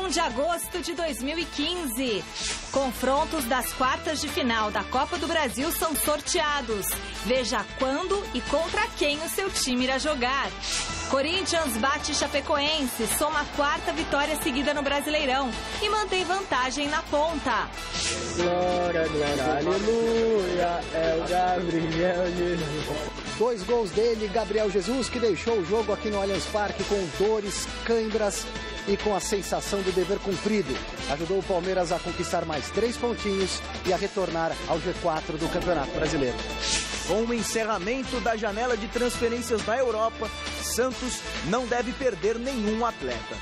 21 de agosto de 2015. Confrontos das quartas de final da Copa do Brasil são sorteados. Veja quando e contra quem o seu time irá jogar. Corinthians bate Chapecoense, soma a quarta vitória seguida no Brasileirão e mantém vantagem na ponta. Glória, glória, aleluia, é o Gabriel Jesus. 2 gols dele, Gabriel Jesus, que deixou o jogo aqui no Allianz Parque com dores, câimbras e com a sensação do dever cumprido. Ajudou o Palmeiras a conquistar mais 3 pontinhos e a retornar ao G4 do Campeonato Brasileiro. Com o encerramento da janela de transferências na Europa, Santos não deve perder nenhum atleta.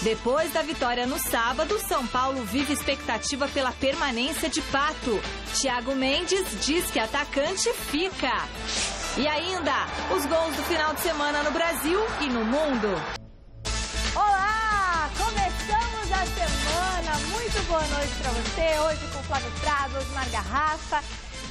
Depois da vitória no sábado, São Paulo vive expectativa pela permanência de Pato. Thiago Mendes diz que atacante fica. E ainda, os gols do final de semana no Brasil e no mundo. Olá! Começamos a semana. Muito boa noite para você. Hoje com Flávio Prado, Osmar Garrafa.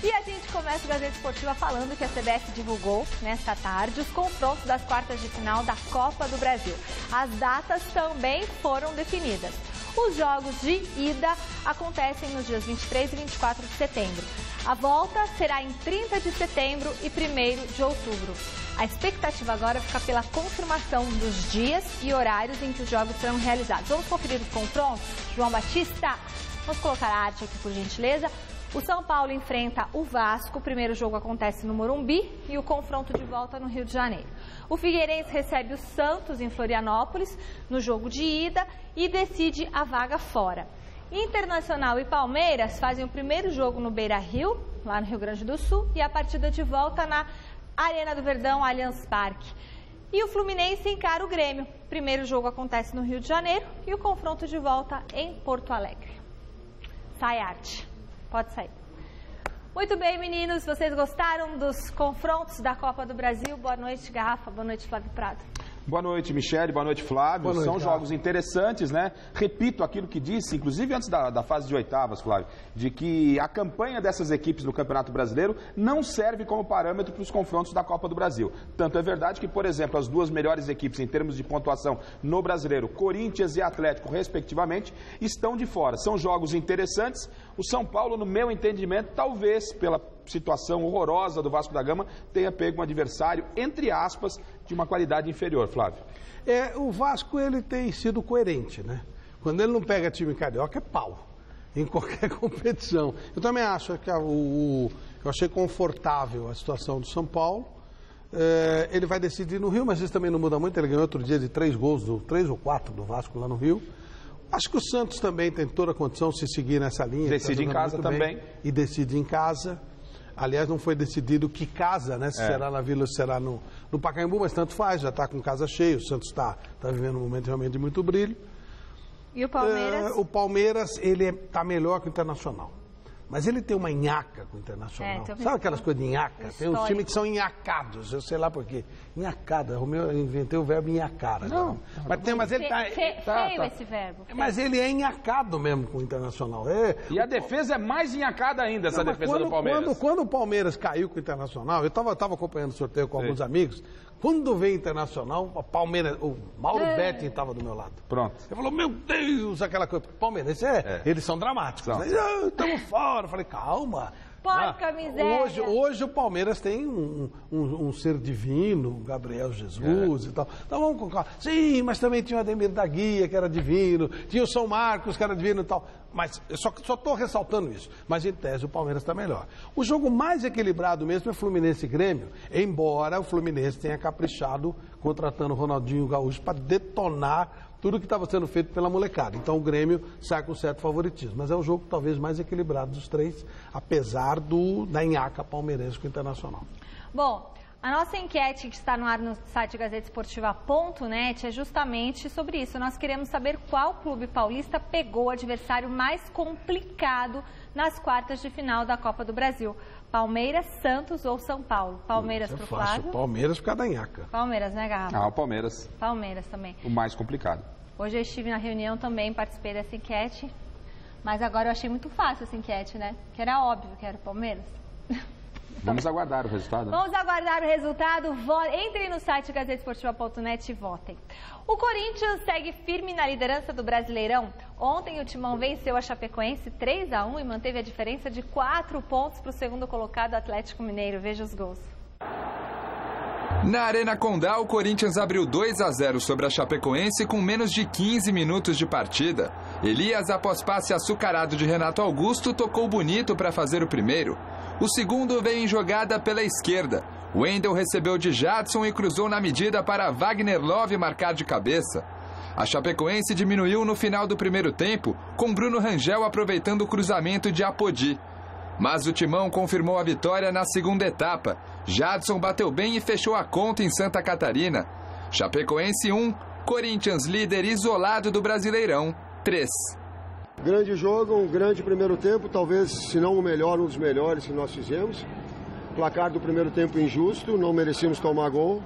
E a gente começa o Gazeta Esportiva falando que a CBF divulgou, nesta tarde, os confrontos das quartas de final da Copa do Brasil. As datas também foram definidas. Os jogos de ida acontecem nos dias 23 e 24 de setembro. A volta será em 30 de setembro e 1º de outubro. A expectativa agora fica pela confirmação dos dias e horários em que os jogos serão realizados. Vamos conferir os confrontos? João Batista, vamos colocar a arte aqui, por gentileza. O São Paulo enfrenta o Vasco, o primeiro jogo acontece no Morumbi e o confronto de volta no Rio de Janeiro. O Figueirense recebe o Santos em Florianópolis no jogo de ida e decide a vaga fora. Internacional e Palmeiras fazem o primeiro jogo no Beira-Rio, lá no Rio Grande do Sul, e a partida de volta na Arena do Verdão, Allianz Parque. E o Fluminense encara o Grêmio. O primeiro jogo acontece no Rio de Janeiro e o confronto de volta em Porto Alegre. Sai arte. Pode sair. Muito bem, meninos. Vocês gostaram dos confrontos da Copa do Brasil? Boa noite, Garrafa. Boa noite, Flávio Prado. Boa noite, Michele. Boa noite, Flávio. Boa noite, São jogos interessantes, né? Repito aquilo que disse, inclusive antes da fase de oitavas, Flávio, de que a campanha dessas equipes no Campeonato Brasileiro não serve como parâmetro para os confrontos da Copa do Brasil. Tanto é verdade que, por exemplo, as duas melhores equipes em termos de pontuação no Brasileiro, Corinthians e Atlético, respectivamente, estão de fora. São jogos interessantes. O São Paulo, no meu entendimento, talvez pela situação horrorosa do Vasco da Gama, tenha pego um adversário, entre aspas, de uma qualidade inferior, Flávio. O Vasco, ele tem sido coerente, né? Quando ele não pega time carioca, é pau, em qualquer competição. Eu também acho que eu achei confortável a situação do São Paulo. Ele vai decidir no Rio, mas isso também não muda muito. Ele ganhou outro dia de 3 gols, 3 ou 4 do Vasco lá no Rio. Acho que o Santos também tem toda a condição de se seguir nessa linha. Decide em casa também. E decide em casa. Aliás, não foi decidido que casa, né? Se será na Vila ou será no Pacaembu, mas tanto faz, já está com casa cheia. O Santos está vivendo um momento realmente de muito brilho. E o Palmeiras? O Palmeiras, ele está melhor que o Internacional. Mas ele tem uma nhaca com o Internacional. Sabe aquelas coisas de nhaca? Tem uns times que são nhacados, eu sei lá por quê. Nhacada, eu inventei o verbo nhacar. Não. Mas ele tá... Feio esse verbo. Mas ele é nhacado mesmo com o Internacional. E a defesa é mais nhacada ainda, essa defesa do Palmeiras. Quando o Palmeiras caiu com o Internacional, eu estava acompanhando o sorteio com alguns amigos. Quando veio Internacional, o Palmeiras, o Mauro Betting estava do meu lado. Pronto. Ele falou, meu Deus, aquela coisa. Palmeiras, eles são dramáticos. Estamos fora. Eu falei, calma. Porca miséria. Hoje o Palmeiras tem um ser divino, Gabriel Jesus e tal. Então vamos com calma. Sim, mas também tinha o Ademir da Guia, que era divino. Tinha o São Marcos, que era divino e tal. Mas eu só estou ressaltando isso. Mas em tese o Palmeiras está melhor. O jogo mais equilibrado mesmo é Fluminense e Grêmio. Embora o Fluminense tenha caprichado contratando o Ronaldinho Gaúcho para detonar tudo que estava sendo feito pela molecada. Então o Grêmio sai com certo favoritismo. Mas é o jogo talvez mais equilibrado dos três, apesar da nhaca palmeirense com o Internacional. Bom, a nossa enquete que está no ar no site gazetesportiva.net é justamente sobre isso. Nós queremos saber qual clube paulista pegou o adversário mais complicado nas quartas de final da Copa do Brasil. Palmeiras, Santos ou São Paulo? Palmeiras pro Flávio? Palmeiras por causa da nhaca. Palmeiras, né, Garrafa? O Palmeiras. Palmeiras também. O mais complicado. Hoje eu estive na reunião também, participei dessa enquete, mas agora eu achei muito fácil essa enquete, né? Que era óbvio que era o Palmeiras. Vamos aguardar o resultado. Vamos aguardar o resultado. Entrem no site gazetesportiva.net e votem. O Corinthians segue firme na liderança do Brasileirão. Ontem o Timão venceu a Chapecoense 3-1 e manteve a diferença de 4 pontos para o segundo colocado Atlético Mineiro. Veja os gols. Na Arena Condá, o Corinthians abriu 2-0 sobre a Chapecoense com menos de 15 minutos de partida. Elias, após passe açucarado de Renato Augusto, tocou bonito para fazer o primeiro. O segundo veio em jogada pela esquerda. Wendel recebeu de Jadson e cruzou na medida para Wagner Love marcar de cabeça. A Chapecoense diminuiu no final do primeiro tempo, com Bruno Rangel aproveitando o cruzamento de Apodi. Mas o Timão confirmou a vitória na segunda etapa. Jadson bateu bem e fechou a conta em Santa Catarina. Chapecoense 1, Corinthians líder isolado do Brasileirão 3. Grande jogo, um grande primeiro tempo, talvez, se não o melhor, um dos melhores que nós fizemos. Placar do primeiro tempo injusto, não merecíamos tomar gol.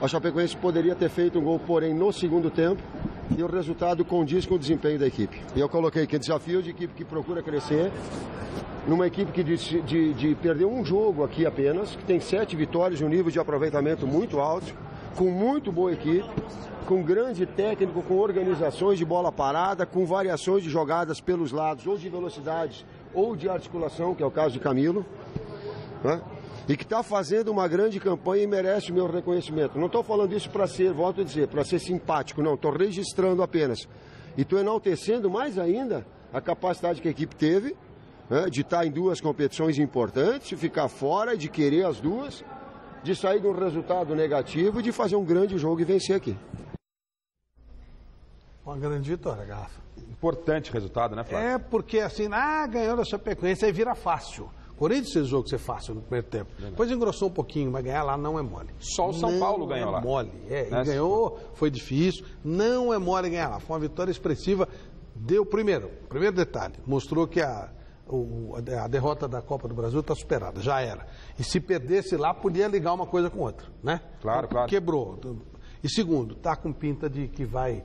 A Chapecoense poderia ter feito um gol, porém, no segundo tempo. E o resultado condiz com o desempenho da equipe. E eu coloquei aqui desafio de equipe que procura crescer. Numa equipe que de perder um jogo aqui apenas, que tem 7 vitórias, um nível de aproveitamento muito alto, com muito boa equipe, com grande técnico, com organizações de bola parada, com variações de jogadas pelos lados, ou de velocidade, ou de articulação, que é o caso de Camilo, né? E que está fazendo uma grande campanha e merece o meu reconhecimento. Não estou falando isso para ser, volto a dizer, para ser simpático, não, estou registrando apenas. E estou enaltecendo mais ainda a capacidade que a equipe teve, né, de estar em 2 competições importantes, de ficar fora, de querer as duas, de sair de um resultado negativo e de fazer um grande jogo e vencer aqui. Uma grande vitória, Garrafa. Importante resultado, né, Flávio? É porque assim, ganhou da Chapecoense, aí vira fácil. Corinthians fez o jogo ser fácil no primeiro tempo. Depois engrossou um pouquinho, mas ganhar lá não é mole. Só o São Paulo ganhou lá. Não é mole. E ganhou, foi difícil. Não é mole ganhar lá. Foi uma vitória expressiva. Deu primeiro detalhe, mostrou que a derrota da Copa do Brasil está superada, já era. E se perdesse lá, podia ligar uma coisa com outra, né? Claro, claro. Quebrou. E segundo, tá com pinta de que vai...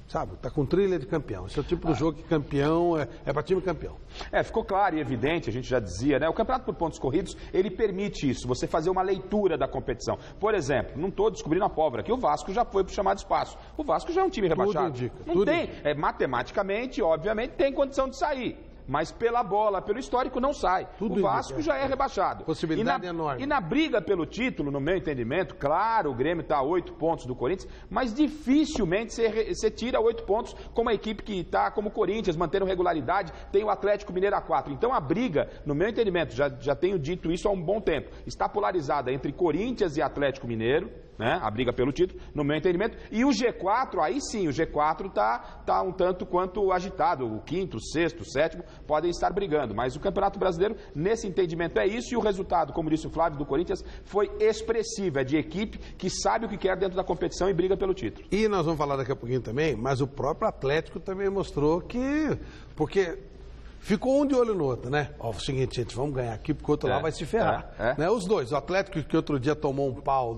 Sabe, tá com trilha de campeão. Esse é o tipo de jogo que campeão é para time campeão. Ficou claro e evidente, a gente já dizia, né? O campeonato por pontos corridos, ele permite isso, você fazer uma leitura da competição. Por exemplo, não estou descobrindo a pólvora aqui, o Vasco já foi para o chamado espaço. O Vasco já é um time rebaixado. Tudo indica. Não tem, matematicamente, obviamente, tem condição de sair. Mas pela bola, pelo histórico, não sai. Tudo o Vasco indica. Já é rebaixado. Possibilidade enorme. E na briga pelo título, no meu entendimento, claro, o Grêmio está a 8 pontos do Corinthians, mas dificilmente você tira 8 pontos com uma equipe que está como o Corinthians, mantendo regularidade, tem o Atlético Mineiro a 4. Então a briga, no meu entendimento, já tenho dito isso há um bom tempo, está polarizada entre Corinthians e Atlético Mineiro, né? A briga pelo título, no meu entendimento, e o G4, aí sim, o G4 está um tanto quanto agitado, o 5º, o 6º, o 7º podem estar brigando, mas o Campeonato Brasileiro, nesse entendimento, é isso, e o resultado, como disse o Flávio, do Corinthians, foi expressivo, é de equipe que sabe o que quer dentro da competição e briga pelo título. E nós vamos falar daqui a pouquinho também, mas o próprio Atlético também mostrou que, porque... Ficou um de olho no outro, né? Ó, o seguinte, gente, vamos ganhar aqui, porque o outro lá vai se ferrar. Né? Os dois, o Atlético que outro dia tomou um pau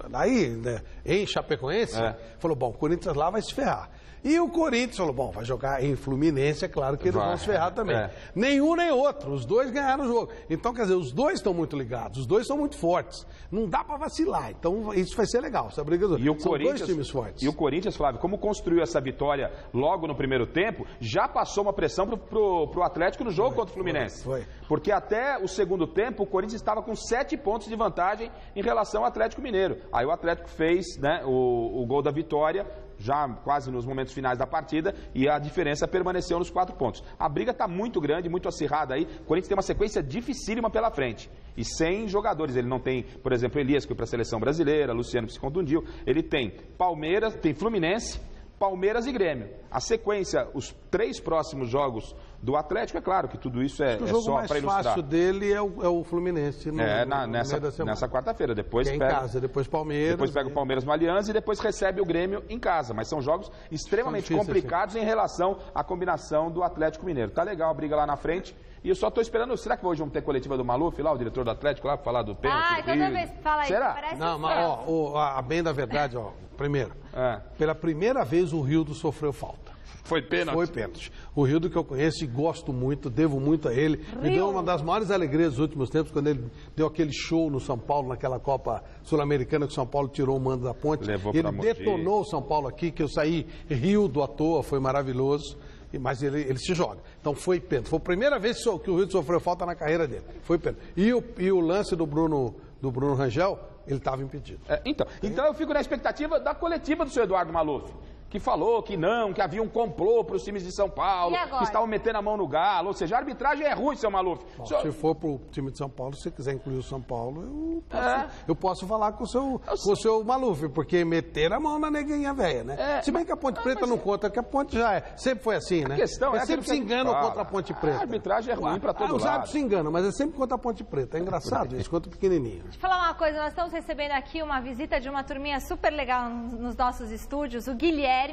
né, em Chapecoense, falou, bom, o Corinthians lá vai se ferrar. E o Corinthians falou, bom, vai jogar em Fluminense, é claro que eles vão se ferrar também. Nenhum nem outro, os dois ganharam o jogo. Então, quer dizer, os dois estão muito ligados, os dois são muito fortes. Não dá para vacilar, então isso vai ser legal, essa briga dos dois. São dois times fortes. E o Corinthians, Flávio, como construiu essa vitória logo no primeiro tempo, já passou uma pressão pro Atlético no jogo contra o Fluminense. Foi. Porque até o segundo tempo, o Corinthians estava com 7 pontos de vantagem em relação ao Atlético Mineiro. Aí o Atlético fez, né, o gol da vitória, já quase nos momentos finais da partida, e a diferença permaneceu nos 4 pontos. A briga está muito grande, muito acirrada aí. O Corinthians tem uma sequência dificílima pela frente. E sem jogadores. Ele não tem, por exemplo, Elias, que foi para a seleção brasileira, Luciano, que se contundiu. Ele tem Palmeiras, tem Fluminense, Palmeiras e Grêmio. A sequência, os 3 próximos jogos do Atlético, é claro que tudo isso é só para ilustrar. O jogo mais fácil dele é o Fluminense. Nessa quarta-feira. Depois pega, em casa, depois Palmeiras. Depois pega o Palmeiras no Aliança e depois recebe o Grêmio em casa. Mas são jogos extremamente complicados em relação à combinação do Atlético Mineiro. Tá legal a briga lá na frente. E eu só estou esperando, será que hoje vamos ter coletiva do Maluf lá, o diretor do Atlético lá, para falar do pênalti? Toda vez fala aí. Será? Parece não, mas bem da verdade, primeiro, pela primeira vez o Rildo sofreu falta. Foi pênalti? Foi pênalti. O Rildo que eu conheço e gosto muito, devo muito a ele. Me deu uma das maiores alegrias dos últimos tempos, quando ele deu aquele show no São Paulo, naquela Copa Sul-Americana, que o São Paulo tirou o mando da ponte. Ele detonou o São Paulo aqui, que eu saí Rildo à toa, foi maravilhoso. Mas ele se joga. Então foi pênalti. Foi a primeira vez que o Rildo sofreu falta na carreira dele. Foi pênalti. E o lance do Bruno Rangel, ele estava impedido. Então eu fico na expectativa da coletiva do seu Eduardo Maluf, que falou que não, que havia um complô para os times de São Paulo, que estavam metendo a mão no galo, ou seja, a arbitragem é ruim, seu Maluf. Bom, se for para o time de São Paulo, se você quiser incluir o São Paulo, eu posso falar com o seu Maluf, porque meter a mão na neguinha velha, né? Se bem que a Ponte Preta não conta, que a Ponte já sempre foi assim, né? A questão sempre se enganam contra a Ponte Preta. A arbitragem é ruim para todo lado. Os árbitros se enganam, mas é sempre contra a Ponte Preta. É engraçado isso, contra o pequenininho. Deixa eu falar uma coisa, nós estamos recebendo aqui uma visita de uma turminha super legal nos nossos estúdios, o Guilherme,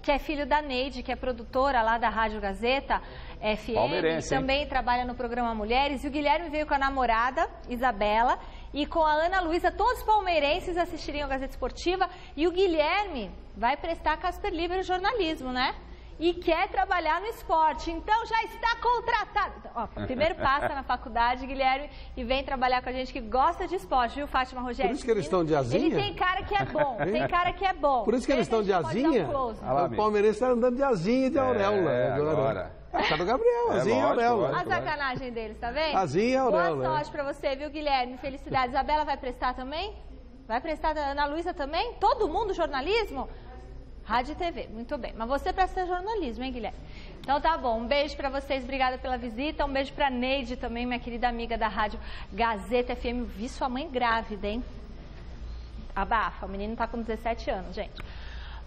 que é filho da Neide, que é produtora lá da Rádio Gazeta FM, palmeirense, também trabalha no programa Mulheres. E o Guilherme veio com a namorada, Isabela, e com a Ana Luísa, todos palmeirenses assistiriam a Gazeta Esportiva. E o Guilherme vai prestar Casper Libero jornalismo, né? E quer trabalhar no esporte, então já está contratado. Ó, primeiro passa na faculdade, Guilherme, e vem trabalhar com a gente que gosta de esporte, viu, Fátima Rogério? Por isso que eles estão de asinha? Ele tem cara que é bom, tem cara que é bom. Por isso que eles estão de asinha? O palmeirense está andando de asinha e de auréola. Agora. Tá do Gabriel, asinha e auréola. A sacanagem deles, tá vendo? Asinha e auréola. Boa sorte pra você, viu, Guilherme? Felicidades. Isabela vai prestar também? Vai prestar a Ana Luísa também? Todo mundo jornalismo? Rádio e TV, muito bem. Mas você presta jornalismo, hein, Guilherme? Então tá bom, um beijo pra vocês, obrigada pela visita. Um beijo pra Neide também, minha querida amiga da Rádio Gazeta FM. Vi sua mãe grávida, hein? Abafa, o menino tá com 17 anos, gente.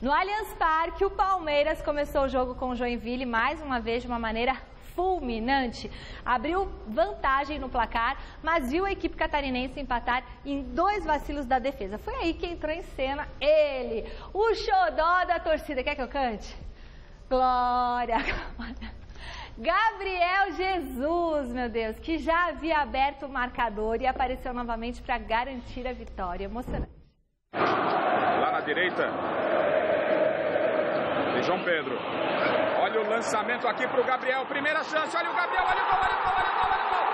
No Allianz Parque, o Palmeiras começou o jogo com o Joinville, mais uma vez de uma maneira fulminante. Abriu vantagem no placar, mas viu a equipe catarinense empatar em 2 vacilos da defesa. Foi aí que entrou em cena ele, o xodó da torcida. Quer que eu cante? Glória! Gabriel Jesus, meu Deus, que já havia aberto o marcador e apareceu novamente para garantir a vitória. Emocionante. Lá na direita, de João Pedro. Olha o lançamento aqui para o Gabriel. Primeira chance. Olha o Gabriel. Olha o gol. Olha o gol. Olha o gol. Olha o gol.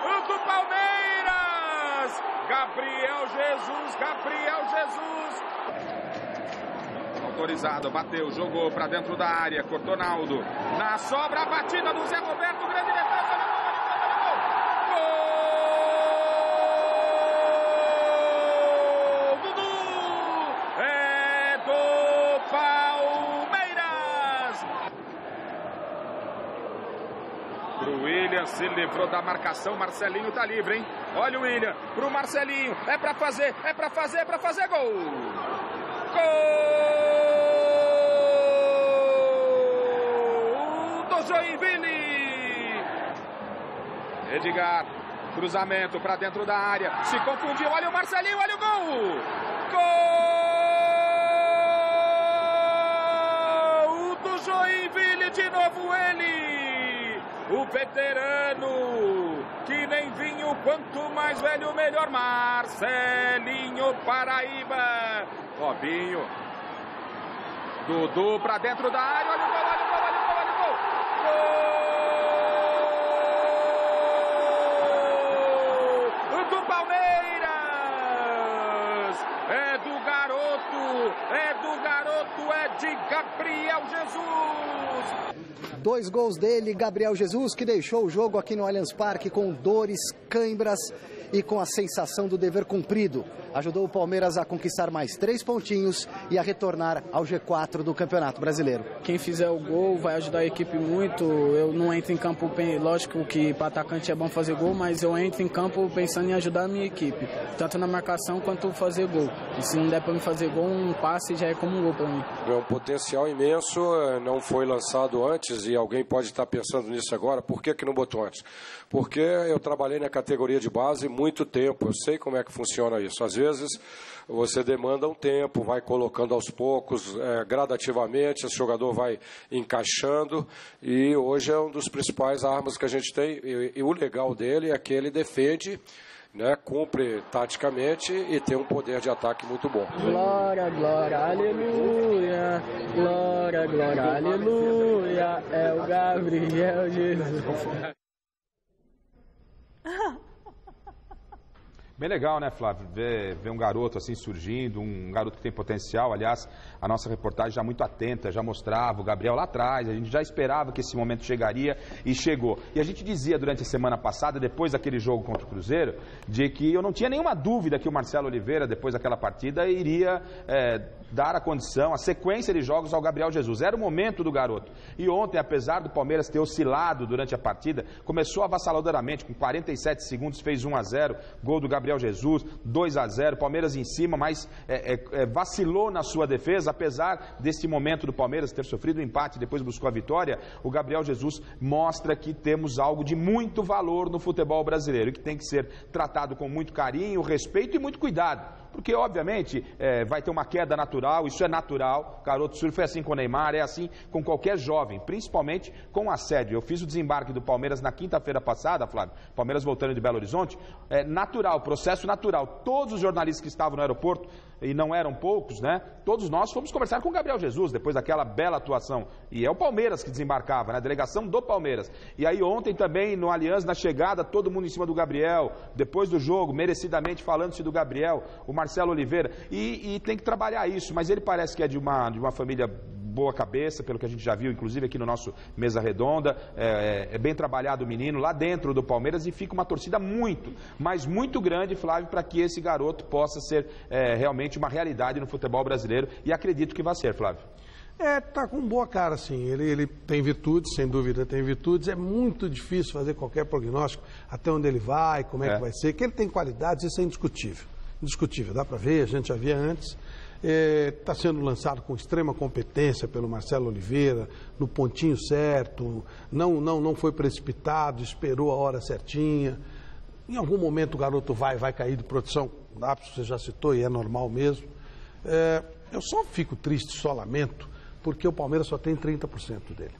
Gol do Palmeiras. Gabriel Jesus. Gabriel Jesus. Autorizado. Bateu. Jogou para dentro da área. Cortou Naldo. Na sobra. A batida do Zé Roberto. Grande defesa. Olha o gol. O William se livrou da marcação, Marcelinho tá livre, hein? Olha o William, pro Marcelinho, é pra fazer, gol! Gol do Joinville! Edgar, cruzamento pra dentro da área, se confundiu, olha o Marcelinho, olha o gol! Gol do Joinville, de novo ele! O veterano, que nem vinho, quanto mais velho, melhor. Marcelinho, Paraíba. Robinho. Dudu pra dentro da área. Olha o gol, olha o gol, olha o gol, olha o gol. Gol do Palmeiras. É do garoto, é de Gabriel Jesus. 2 gols dele, Gabriel Jesus, que deixou o jogo aqui no Allianz Parque com dores, cãibras e com a sensação do dever cumprido. Ajudou o Palmeiras a conquistar mais 3 pontinhos e a retornar ao G4 do Campeonato Brasileiro. Quem fizer o gol vai ajudar a equipe muito. Eu não entro em campo, lógico que para atacante é bom fazer gol, mas eu entro em campo pensando em ajudar a minha equipe, tanto na marcação quanto fazer gol. E se não der para me fazer gol, um passe já é como um gol para mim. É um potencial imenso, não foi lançado antes e alguém pode estar pensando nisso agora, por que não botou antes? Porque eu trabalhei na categoria de base muito tempo, eu sei como é que funciona isso. Às vezes você demanda um tempo, vai colocando aos poucos, gradativamente, esse jogador vai encaixando, e hoje é um dos principais armas que a gente tem, e o legal dele é que ele defende, né, cumpre taticamente e tem um poder de ataque muito bom. Glória, glória, aleluia. Glória, glória, aleluia. É o Gabriel Jesus. Bem legal, né, Flávio? Ver um garoto assim surgindo, um garoto que tem potencial. Aliás, a nossa reportagem já muito atenta, já mostrava o Gabriel lá atrás, a gente já esperava que esse momento chegaria e chegou. E a gente dizia durante a semana passada, depois daquele jogo contra o Cruzeiro, de que eu não tinha nenhuma dúvida que o Marcelo Oliveira, depois daquela partida, iria dar a condição, a sequência de jogos ao Gabriel Jesus. Era o momento do garoto. E ontem, apesar do Palmeiras ter oscilado durante a partida, começou avassaladoramente, com 47 segundos, fez 1-0, gol do Gabriel Jesus, 2-0, Palmeiras em cima, mas vacilou na sua defesa, apesar desse momento do Palmeiras ter sofrido um empate e depois buscou a vitória. O Gabriel Jesus mostra que temos algo de muito valor no futebol brasileiro, que tem que ser tratado com muito carinho, respeito e muito cuidado. Porque, obviamente, vai ter uma queda natural, isso é natural. Garoto surf é assim com o Neymar, é assim com qualquer jovem, principalmente com assédio. Eu fiz o desembarque do Palmeiras na quinta-feira passada, Flávio, Palmeiras voltando de Belo Horizonte, natural, processo natural. Todos os jornalistas que estavam no aeroporto, e não eram poucos, né? Todos nós fomos conversar com o Gabriel Jesus, depois daquela bela atuação. E é o Palmeiras que desembarcava, né? A delegação do Palmeiras. E aí ontem também, no Allianz, na chegada, todo mundo em cima do Gabriel, depois do jogo, merecidamente falando-se do Gabriel, o Marcelo Oliveira. E tem que trabalhar isso, mas ele parece que é de uma família boa cabeça, pelo que a gente já viu, inclusive aqui no nosso Mesa Redonda, é bem trabalhado o menino lá dentro do Palmeiras, e fica uma torcida muito, mas muito grande, Flávio, para que esse garoto possa ser realmente uma realidade no futebol brasileiro, e acredito que vai ser, Flávio. Tá com boa cara, sim. Ele tem virtudes, sem dúvida tem virtudes. É muito difícil fazer qualquer prognóstico até onde ele vai, como é que vai ser. Que ele tem qualidades, isso é indiscutível. Indiscutível, dá para ver, a gente já via antes. Está sendo lançado com extrema competência pelo Marcelo Oliveira, no pontinho certo, não foi precipitado, esperou a hora certinha. Em algum momento o garoto vai cair de produção, você já citou, e é normal mesmo. Eu só fico triste, só lamento, porque o Palmeiras só tem 30% dele.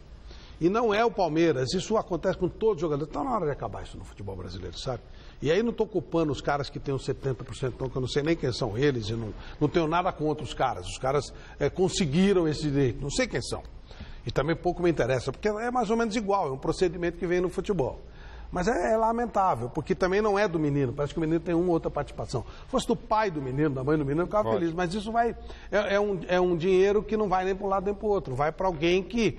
E não é o Palmeiras, isso acontece com todos os jogadores. Está na hora de acabar isso no futebol brasileiro, sabe? E aí não estou culpando os caras que têm os 70%, não, que eu não sei nem quem são eles, e não tenho nada contra os caras. Os caras conseguiram esse direito, não sei quem são. E também pouco me interessa, porque é mais ou menos igual, é um procedimento que vem no futebol. Mas é lamentável, porque também não é do menino, parece que o menino tem uma ou outra participação. Se fosse do pai do menino, da mãe do menino, eu ficava feliz, mas isso é um dinheiro que não vai nem para um lado nem para o outro, vai para alguém que,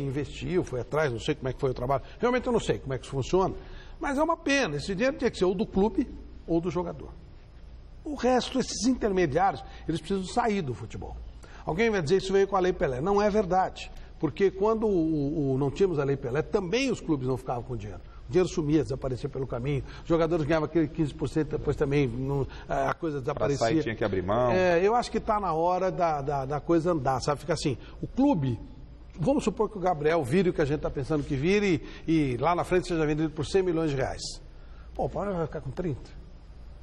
investiu, foi atrás, não sei como é que foi o trabalho, realmente eu não sei como é que isso funciona, mas é uma pena, esse dinheiro tinha que ser ou do clube ou do jogador. O resto, esses intermediários, eles precisam sair do futebol. Alguém vai dizer isso veio com a Lei Pelé, não é verdade, porque quando não tínhamos a Lei Pelé, também os clubes não ficavam com dinheiro. O dinheiro sumia, desaparecia pelo caminho, os jogadores ganhavam aquele 15%, depois também a coisa desaparecia. Para sair tinha que abrir mão. Eu acho que está na hora da coisa andar, sabe? Fica assim, o clube, vamos supor que o Gabriel vire o que a gente está pensando que vire e lá na frente seja vendido por 100 milhões de reais. Pô, o Palmeiras vai ficar com 30.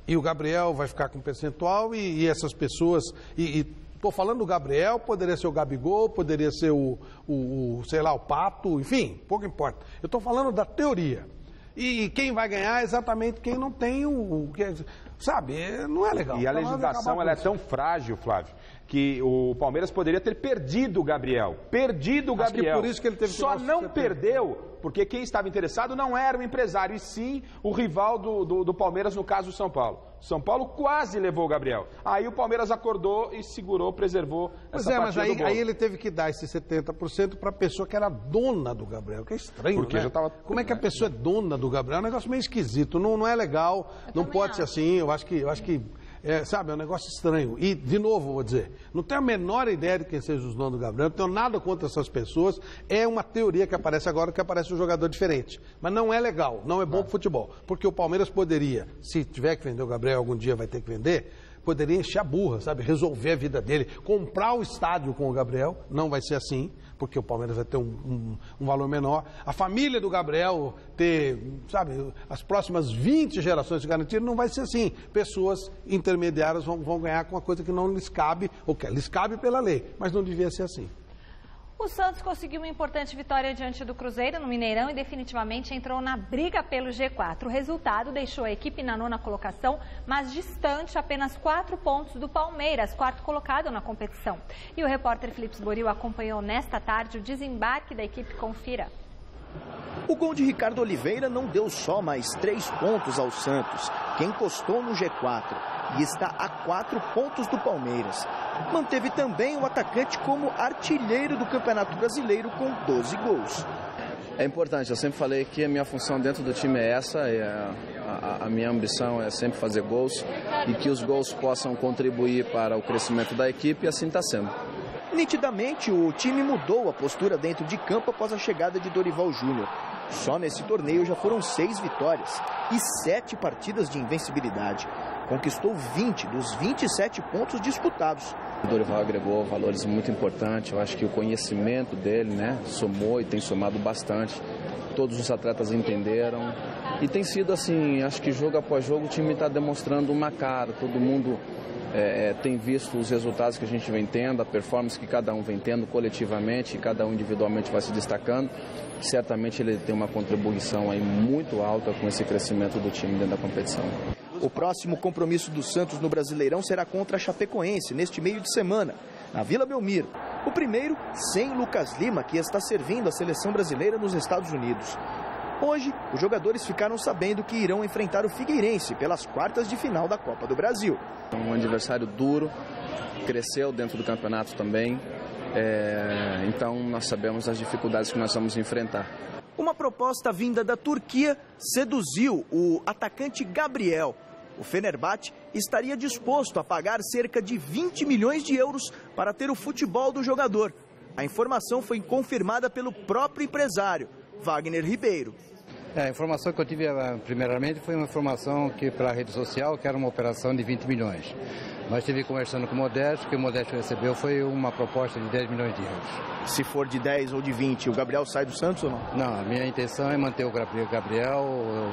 E o Gabriel vai ficar com percentual e essas pessoas... Estou falando do Gabriel, poderia ser o Gabigol, poderia ser sei lá, o Pato, enfim, pouco importa. Eu estou falando da teoria. E quem vai ganhar é exatamente quem não tem sabe, não é legal. E a legislação ela é tão frágil, Flávio, que o Palmeiras poderia ter perdido o Gabriel. Acho que por isso que ele teve que só não perdeu porque quem estava interessado não era o empresário, e sim o rival do Palmeiras, no caso o São Paulo. São Paulo quase levou o Gabriel. Aí o Palmeiras acordou e segurou, preservou essa partida. Mas aí ele teve que dar esse 70% para a pessoa que era dona do Gabriel, que é estranho, porque né? Como é que a pessoa é dona do Gabriel? É um negócio meio esquisito, não é legal, não pode ser assim, eu acho que sabe, é um negócio estranho. E, de novo, vou dizer, não tenho a menor ideia de quem seja os donos do Gabriel, não tenho nada contra essas pessoas, é uma teoria que aparece agora, que aparece um jogador diferente. Mas não é legal, não é bom para o futebol. Porque o Palmeiras poderia, se tiver que vender o Gabriel, algum dia vai ter que vender, poderia encher a burra, sabe, resolver a vida dele, comprar o estádio com o Gabriel, não vai ser assim, porque o Palmeiras vai ter um valor menor. A família do Gabriel ter, sabe, as próximas 20 gerações de garantia, não vai ser assim. Pessoas intermediárias vão ganhar com uma coisa que não lhes cabe, ou que lhes cabe pela lei, mas não devia ser assim. O Santos conseguiu uma importante vitória diante do Cruzeiro no Mineirão e definitivamente entrou na briga pelo G4. O resultado deixou a equipe na 9ª colocação, mas distante apenas 4 pontos do Palmeiras, 4º colocado na competição. E o repórter Felipe Boril acompanhou nesta tarde o desembarque da equipe. Confira. O gol de Ricardo Oliveira não deu só mais 3 pontos ao Santos, que encostou no G4 e está a 4 pontos do Palmeiras. Manteve também o atacante como artilheiro do Campeonato Brasileiro com 12 gols. É importante, eu sempre falei que a minha função dentro do time é essa, a minha ambição é sempre fazer gols e que os gols possam contribuir para o crescimento da equipe, e assim está sendo. Nitidamente, o time mudou a postura dentro de campo após a chegada de Dorival Júnior. Só nesse torneio já foram 6 vitórias e 7 partidas de invencibilidade. Conquistou 20 dos 27 pontos disputados. O Dorival agregou valores muito importantes. Eu acho que o conhecimento dele, somou e tem somado bastante. Todos os atletas entenderam. E tem sido assim, acho que jogo após jogo o time está demonstrando uma cara. Todo mundo tem visto os resultados que a gente vem tendo, a performance que cada um vem tendo coletivamente, e cada um individualmente vai se destacando. Certamente ele tem uma contribuição aí muito alta com esse crescimento do time dentro da competição. O próximo compromisso do Santos no Brasileirão será contra a Chapecoense, neste meio de semana, na Vila Belmiro. O primeiro sem Lucas Lima, que está servindo a seleção brasileira nos Estados Unidos. Hoje, os jogadores ficaram sabendo que irão enfrentar o Figueirense pelas quartas de final da Copa do Brasil. Um adversário duro, cresceu dentro do campeonato também, então nós sabemos as dificuldades que nós vamos enfrentar. Uma proposta vinda da Turquia seduziu o atacante Gabriel. O Fenerbahçe estaria disposto a pagar cerca de 20 milhões de euros para ter o futebol do jogador. A informação foi confirmada pelo próprio empresário, Wagner Ribeiro. A informação que eu tive primeiramente foi uma informação que pela rede social, que era uma operação de 20 milhões. Mas estive conversando com o Modesto, que o Modesto recebeu foi uma proposta de 10 milhões de euros. Se for de 10 ou de 20, o Gabriel sai do Santos ou não? Não, a minha intenção é manter o Gabriel,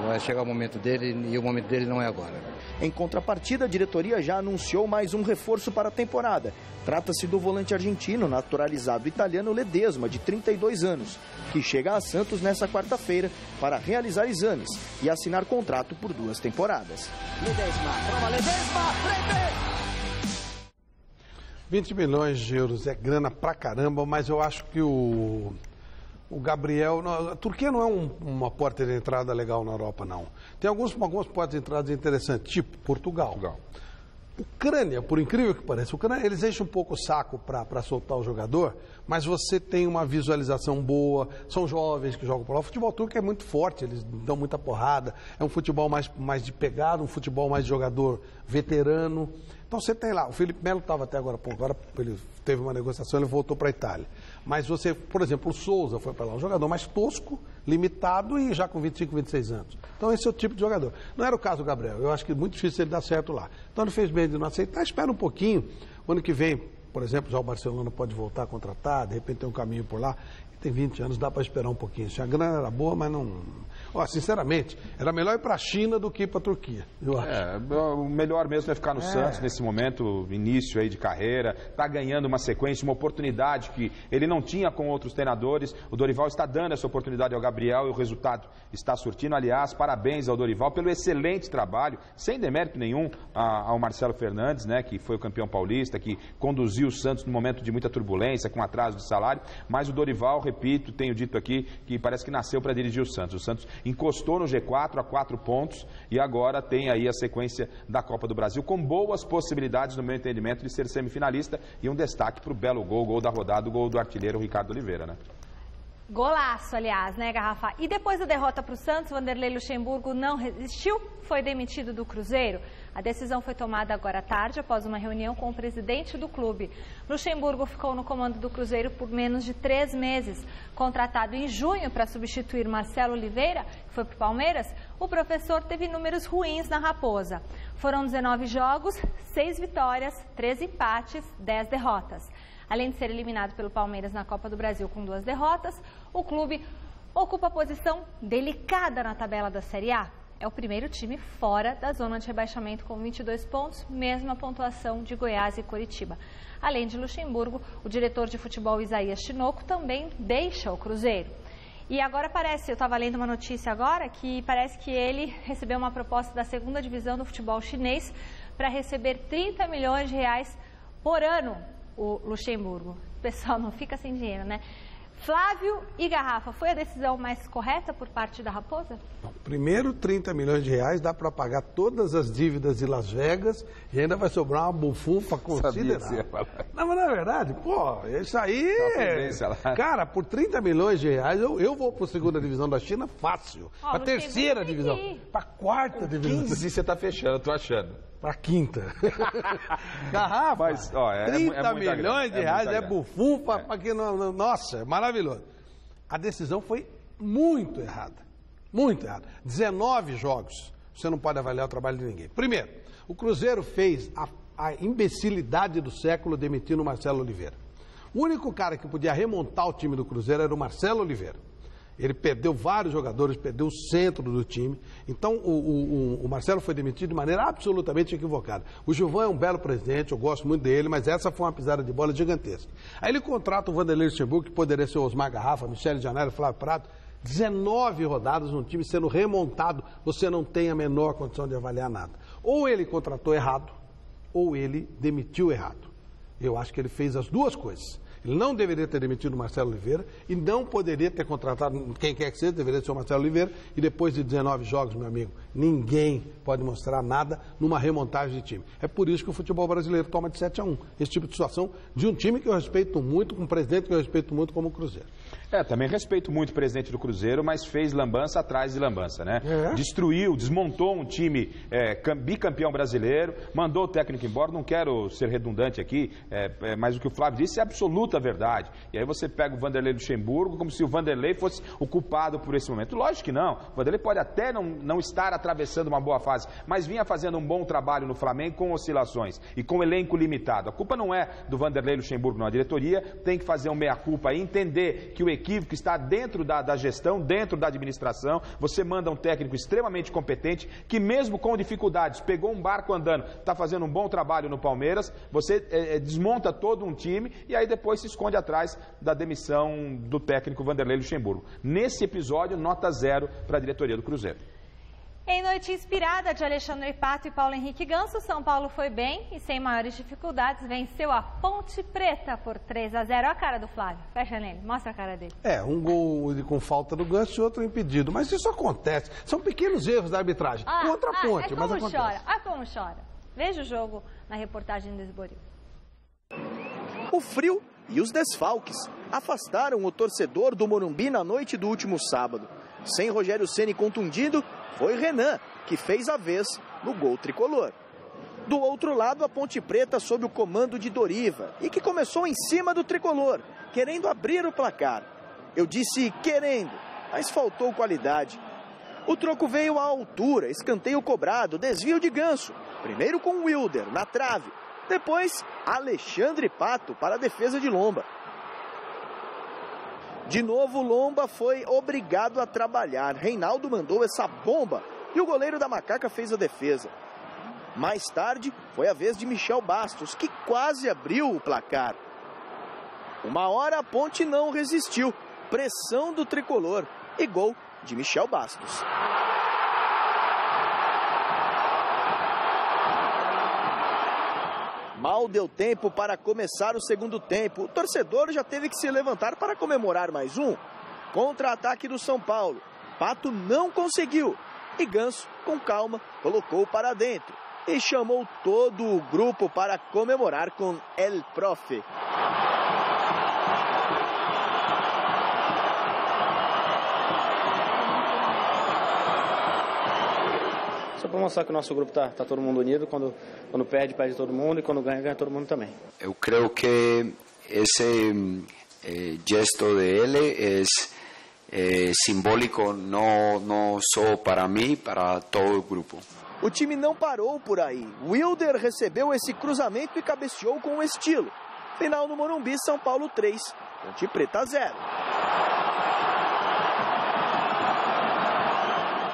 vai chegar o momento dele e o momento dele não é agora. Em contrapartida, a diretoria já anunciou mais um reforço para a temporada. Trata-se do volante argentino naturalizado italiano Ledesma, de 32 anos, que chega a Santos nessa quarta-feira para realizar exames e assinar contrato por 2 temporadas. Ledesma, prova Ledesma, frente! 20 milhões de euros é grana pra caramba, mas eu acho que o Gabriel... A Turquia não é uma porta de entrada legal na Europa, não. Tem algumas portas de entrada interessantes, tipo Portugal. Ucrânia, por incrível que pareça, eles enchem um pouco o saco para soltar o jogador, mas você tem uma visualização boa, são jovens que jogam por lá. O futebol turco é muito forte, eles dão muita porrada, é um futebol mais de pegada, um futebol mais de jogador veterano. Então você tem lá, o Felipe Melo estava até agora, agora ele teve uma negociação, ele voltou para a Itália. Mas você, por exemplo, o Souza foi para lá, um jogador mais tosco, limitado e já com 25, 26 anos. Então esse é o tipo de jogador. Não era o caso do Gabriel, eu acho que é muito difícil ele dar certo lá. Então ele fez bem de não aceitar, espera um pouquinho, o ano que vem, por exemplo, já o Barcelona pode voltar a contratar, de repente tem um caminho por lá. Tem 20 anos, dá para esperar um pouquinho. Se a grana era boa, mas não... sinceramente, era melhor ir para a China do que ir para a Turquia, eu acho. O melhor mesmo é ficar no Santos nesse momento, início aí de carreira, está ganhando uma sequência, uma oportunidade que ele não tinha com outros treinadores. O Dorival está dando essa oportunidade ao Gabriel e o resultado está surtindo. Aliás, parabéns ao Dorival pelo excelente trabalho, sem demérito nenhum ao Marcelo Fernandes, que foi o campeão paulista, que conduziu o Santos num momento de muita turbulência, com atraso de salário, mas o Dorival, repito, tenho dito aqui, que parece que nasceu para dirigir o Santos. O Santos encostou no G4 a 4 pontos e agora tem aí a sequência da Copa do Brasil com boas possibilidades, no meu entendimento, de ser semifinalista, e um destaque para o belo gol da rodada, o gol do artilheiro Ricardo Oliveira, Golaço, aliás, Garrafa? E depois da derrota para o Santos, Vanderlei Luxemburgo não resistiu, foi demitido do Cruzeiro. A decisão foi tomada agora à tarde, após uma reunião com o presidente do clube. Luxemburgo ficou no comando do Cruzeiro por menos de 3 meses. Contratado em junho para substituir Marcelo Oliveira, que foi para o Palmeiras, o professor teve números ruins na Raposa. Foram 19 jogos, 6 vitórias, 3 empates, 10 derrotas. Além de ser eliminado pelo Palmeiras na Copa do Brasil com 2 derrotas, o clube ocupa a posição delicada na tabela da Série A. É o primeiro time fora da zona de rebaixamento com 22 pontos, mesma pontuação de Goiás e Coritiba. Além de Luxemburgo, o diretor de futebol Isaías Tinoco também deixa o Cruzeiro. E agora eu estava lendo uma notícia agora, que parece que ele recebeu uma proposta da 2ª divisão do futebol chinês para receber 30 milhões de reais por ano, o Luxemburgo. O pessoal não fica sem dinheiro, né? Flávio e Garrafa, foi a decisão mais correta por parte da Raposa? Não, primeiro, 30 milhões de reais dá para pagar todas as dívidas de Las Vegas e ainda vai sobrar uma bufunfa considerável. Não, mas na verdade, isso aí cara, por 30 milhões de reais eu vou para a 2ª divisão da China fácil. Para a 3ª divisão, para a 4ª divisão. 15 você está fechando, eu tô achando. Para a 5ª. Garrafa, 30 milhões de reais é bufunfa para que não... Nossa, é maravilhoso. A decisão foi muito errada. Muito errada. 19 jogos. Você não pode avaliar o trabalho de ninguém. Primeiro, o Cruzeiro fez a imbecilidade do século demitindo o Marcelo Oliveira. O único cara que podia remontar o time do Cruzeiro era o Marcelo Oliveira. Ele perdeu vários jogadores, perdeu o centro do time. Então, o Marcelo foi demitido de maneira absolutamente equivocada. O Gilvan é um belo presidente, eu gosto muito dele, mas essa foi uma pisada de bola gigantesca. Aí ele contrata o Vanderlei Luxemburgo, que poderia ser o Osmar Garrafa, Michele Janeiro, Flávio Prado. 19 rodadas no time sendo remontado, você não tem a menor condição de avaliar nada. Ou ele contratou errado, ou ele demitiu errado. Eu acho que ele fez as duas coisas. Ele não deveria ter demitido o Marcelo Oliveira e não poderia ter contratado quem quer que seja, deveria ser o Marcelo Oliveira. E depois de 19 jogos, meu amigo, ninguém pode mostrar nada numa remontagem de time. É por isso que o futebol brasileiro toma de 7-1. Esse tipo de situação de um time que eu respeito muito, com um presidente que eu respeito muito como o Cruzeiro. Também respeito muito o presidente do Cruzeiro, mas fez lambança atrás de lambança, né? Destruiu, desmontou um time bicampeão brasileiro, mandou o técnico embora. Não quero ser redundante aqui, mas o que o Flávio disse é absoluta verdade. E aí você pega o Vanderlei Luxemburgo como se o Vanderlei fosse o culpado por esse momento. Lógico que não. O Vanderlei pode até não estar atravessando uma boa fase, mas vinha fazendo um bom trabalho no Flamengo com oscilações e com elenco limitado. A culpa não é do Vanderlei Luxemburgo, não. A diretoria tem que fazer um meia-culpa e entender que o equívoco está dentro da gestão, dentro da administração. Você manda um técnico extremamente competente, que mesmo com dificuldades, pegou um barco andando, está fazendo um bom trabalho no Palmeiras, você desmonta todo um time e aí depois se esconde atrás da demissão do técnico Vanderlei Luxemburgo. Nesse episódio, nota 0 para a diretoria do Cruzeiro. Em noite inspirada de Alexandre Pato e Paulo Henrique Ganso, São Paulo foi bem e sem maiores dificuldades venceu a Ponte Preta por 3-0. Olha a cara do Flávio, fecha nele, mostra a cara dele. Um gol com falta do Ganso e outro impedido, mas isso acontece, são pequenos erros da arbitragem, contra a Ponte, mas acontece. Olha como chora, veja o jogo na reportagem do Esboril. O frio e os desfalques afastaram o torcedor do Morumbi na noite do último sábado. Sem Rogério Ceni contundido, foi Renan que fez a vez no gol tricolor. Do outro lado, a Ponte Preta sob o comando de Doriva e que começou em cima do tricolor, querendo abrir o placar. Eu disse querendo, mas faltou qualidade. O troco veio à altura, escanteio cobrado, desvio de Ganso. Primeiro com Wilder, na trave. Depois, Alexandre Pato para a defesa de Lomba. De novo, Lomba foi obrigado a trabalhar. Reinaldo mandou essa bomba e o goleiro da Macaca fez a defesa. Mais tarde, foi a vez de Michel Bastos, que quase abriu o placar. Uma hora a Ponte não resistiu. Pressão do tricolor e gol de Michel Bastos. Mal deu tempo para começar o segundo tempo. O torcedor já teve que se levantar para comemorar mais um. Contra-ataque do São Paulo. Pato não conseguiu. E Ganso, com calma, colocou para dentro. E chamou todo o grupo para comemorar com El Profe. Só para mostrar que o nosso grupo tá todo mundo unido. Quando perde todo mundo. E quando ganha todo mundo também. Eu creio que esse gesto de ele é simbólico não só para mim, para todo o grupo. O time não parou por aí. Wilder recebeu esse cruzamento e cabeceou com estilo. Final no Morumbi, São Paulo 3, Ponte Preta 0.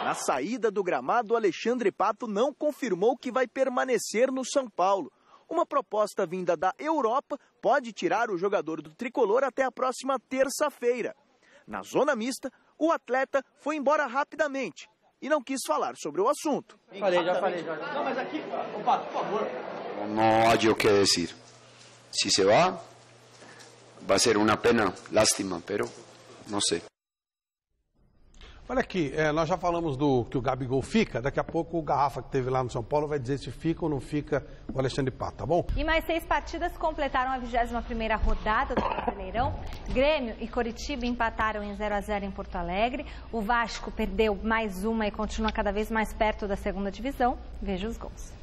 Na saída do gramado, Alexandre Pato não confirmou que vai permanecer no São Paulo. Uma proposta vinda da Europa pode tirar o jogador do tricolor até a próxima terça-feira. Na zona mista, o atleta foi embora rapidamente e não quis falar sobre o assunto. Já falei. Não, mas aqui, Pato, por favor. Não há o que dizer. Se se vai ser uma pena, lástima, pero não sei. Olha aqui, nós já falamos que o Gabigol fica, daqui a pouco o Garrafa que teve lá no São Paulo vai dizer se fica ou não fica o Alexandre Pato, tá bom? E mais 6 partidas completaram a 21ª rodada do Brasileirão. Grêmio e Coritiba empataram em 0-0 em Porto Alegre. O Vasco perdeu mais uma e continua cada vez mais perto da segunda divisão. Veja os gols.